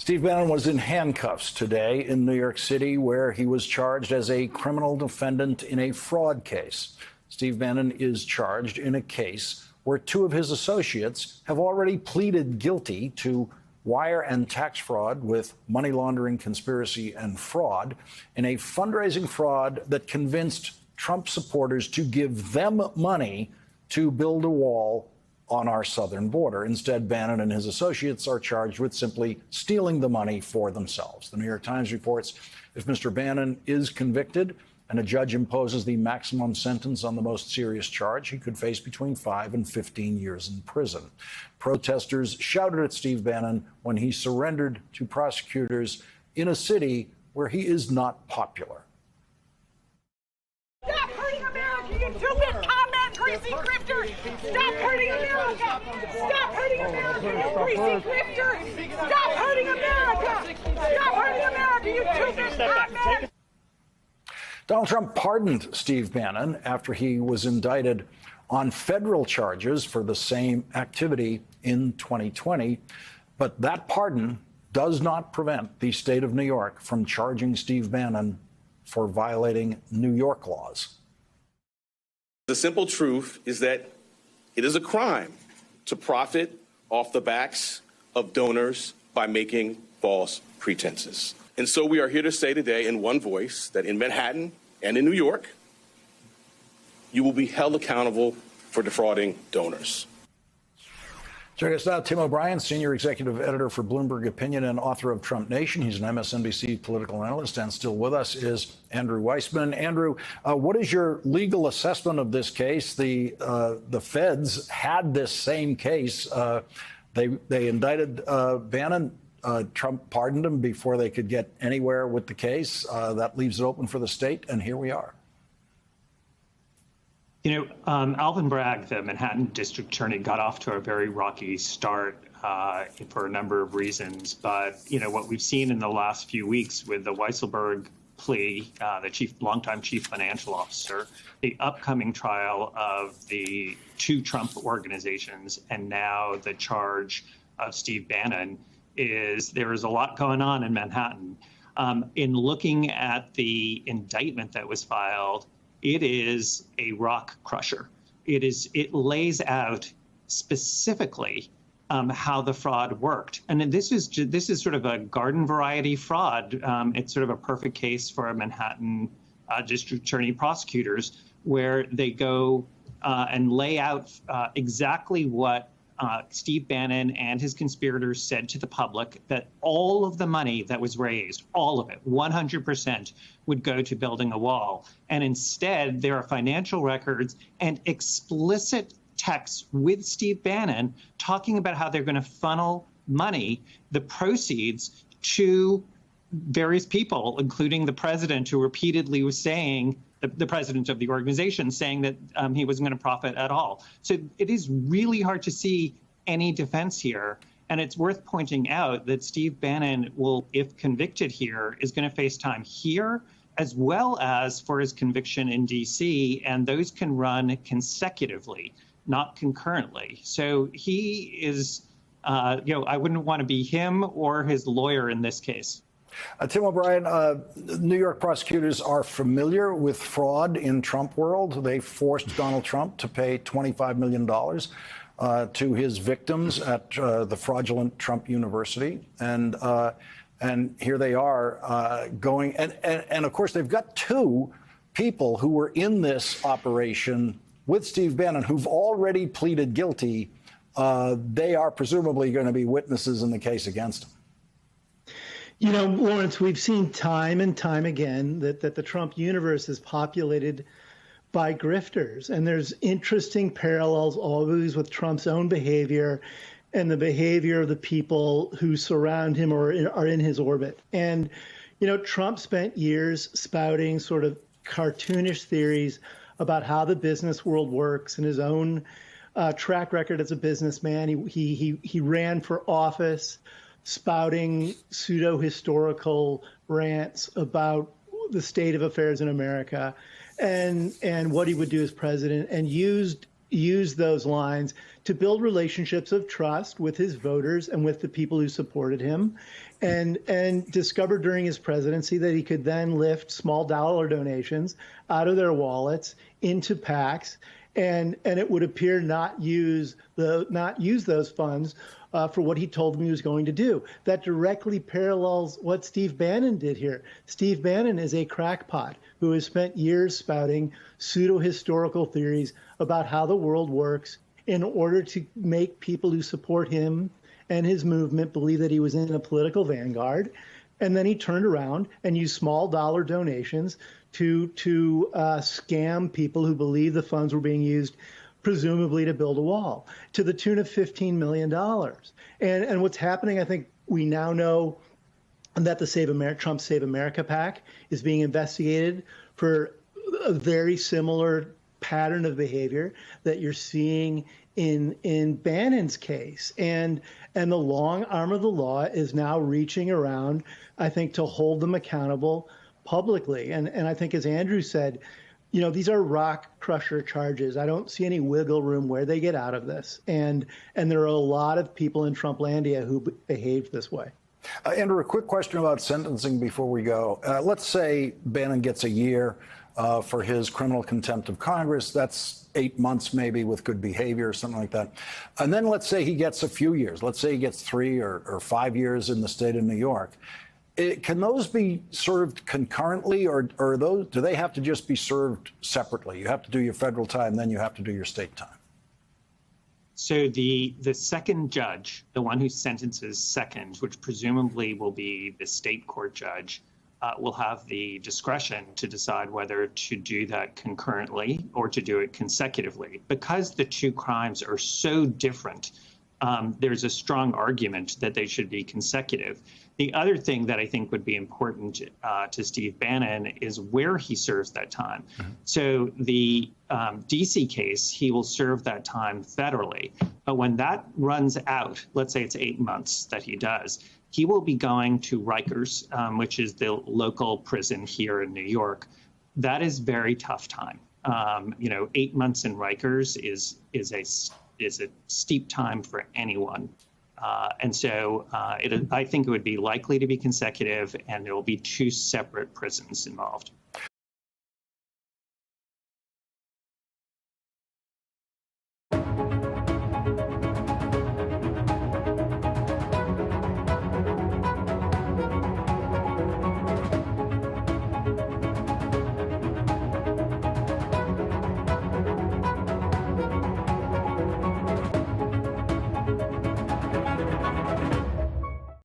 Steve Bannon was in handcuffs today in New York City, where he was charged as a criminal defendant in a fraud case. Steve Bannon is charged in a case where two of his associates have already pleaded guilty to wire and tax fraud with money laundering, conspiracy, and fraud in a fundraising fraud that convinced Trump supporters to give them money to build a wall on our southern border. Instead, Bannon and his associates are charged with simply stealing the money for themselves. The New York Times reports if Mr. Bannon is convicted and a judge imposes the maximum sentence on the most serious charge, he could face between 5 and 15 years in prison. Protesters shouted at Steve Bannon when he surrendered to prosecutors in a city where he is not popular. Stop hurting America, you stupid comment, greasy grifter! Stop hurting America! Stop hurting America, you greasy grifter! Stop hurting America! Stop hurting America, you stupid comment! Donald Trump pardoned Steve Bannon after he was indicted on federal charges for the same activity in 2020. But that pardon does not prevent the state of New York from charging Steve Bannon for violating New York laws. The simple truth is that it is a crime to profit off the backs of donors by making false pretenses. And so we are here to say today in one voice that in Manhattan and in New York, you will be held accountable for defrauding donors. Joining us now, Tim O'Brien, senior executive editor for Bloomberg Opinion and author of Trump Nation. He's an MSNBC political analyst, and still with us is Andrew Weissmann. Andrew, what is your legal assessment of this case? The feds had this same case. They indicted Bannon. Trump pardoned him before they could get anywhere with the case. That leaves it open for the state, and here we are. You know, Alvin Bragg, the Manhattan district attorney, got off to a very rocky start for a number of reasons. But, you know, what we've seen in the last few weeks with the Weisselberg plea, the longtime chief financial officer, the upcoming trial of the two Trump organizations, and now the charge of Steve Bannon, there is a lot going on in Manhattan. In looking at the indictment that was filed, it is a rock crusher. It lays out specifically how the fraud worked, and this is sort of a garden variety fraud. It's sort of a perfect case for a Manhattan district attorney prosecutors, where they go and lay out exactly what Steve Bannon and his conspirators said to the public, that all of the money that was raised, all of it, 100%, would go to building a wall. And instead, there are financial records and explicit texts with Steve Bannon talking about how they're going to funnel money, the proceeds, to various people, including the president, who repeatedly was saying, the president of the organization, saying that he wasn't going to profit at all. So it is really hard to see any defense here. And it's worth pointing out that Steve Bannon will, if convicted here, is going to face time here, as well as for his conviction in D.C., and those can run consecutively, not concurrently. So he is, I wouldn't want to be him or his lawyer in this case. Tim O'Brien, New York prosecutors are familiar with fraud in Trump world. They forced Donald Trump to pay $25 million to his victims at the fraudulent Trump University. And here they are going. And of course, they've got two people who were in this operation with Steve Bannon who've already pleaded guilty. They are presumably going to be witnesses in the case against him. You know, Lawrence, we've seen time and time again that the Trump universe is populated by grifters. And there's interesting parallels always with Trump's own behavior and the behavior of the people who surround him or are in his orbit. And, you know, Trump spent years spouting sort of cartoonish theories about how the business world works and his own track record as a businessman. He ran for office spouting pseudo-historical rants about the state of affairs in America and what he would do as president, and used used those lines to build relationships of trust with his voters and with the people who supported him, and discovered during his presidency that he could then lift small dollar donations out of their wallets into PACs, and it would appear not use those funds for what he told them he was going to do. That directly parallels what Steve Bannon did here. Steve Bannon is a crackpot who has spent years spouting pseudo-historical theories about how the world works in order to make people who support him and his movement believe that he was in a political vanguard. And then he turned around and used small dollar donations to scam people who believe the funds were being used presumably to build a wall, to the tune of $15 million. And what's happening, I think we now know that the Trump Save America PAC is being investigated for a very similar pattern of behavior that you're seeing in Bannon's case. And the long arm of the law is now reaching around, I think, to hold them accountable publicly. And I think, as Andrew said, these are rock crusher charges. I don't see any wiggle room where they get out of this. And there are a lot of people in Trumplandia who behaved this way. Andrew, a quick question about sentencing before we go. Let's say Bannon gets a year for his criminal contempt of Congress. That's 8 months maybe with good behavior or something like that. And then let's say he gets a few years. Let's say he gets 3 or 5 years in the state of New York. Can those be served concurrently, or do they have to just be served separately? You have to do your federal time, then you have to do your state time. So the second judge, the one who sentences second, which presumably will be the state court judge, will have the discretion to decide whether to do that concurrently or to do it consecutively. Because the two crimes are so different, there's a strong argument that they should be consecutive. The other thing that I think would be important to Steve Bannon is where he serves that time. Mm-hmm. So the D.C. case, he will serve that time federally. But when that runs out, let's say it's 8 months that he does, he will be going to Rikers, which is the local prison here in New York. That is very tough time. 8 months in Rikers is a steep time for anyone. And so I think it would be likely to be consecutive, and there will be two separate prisons involved.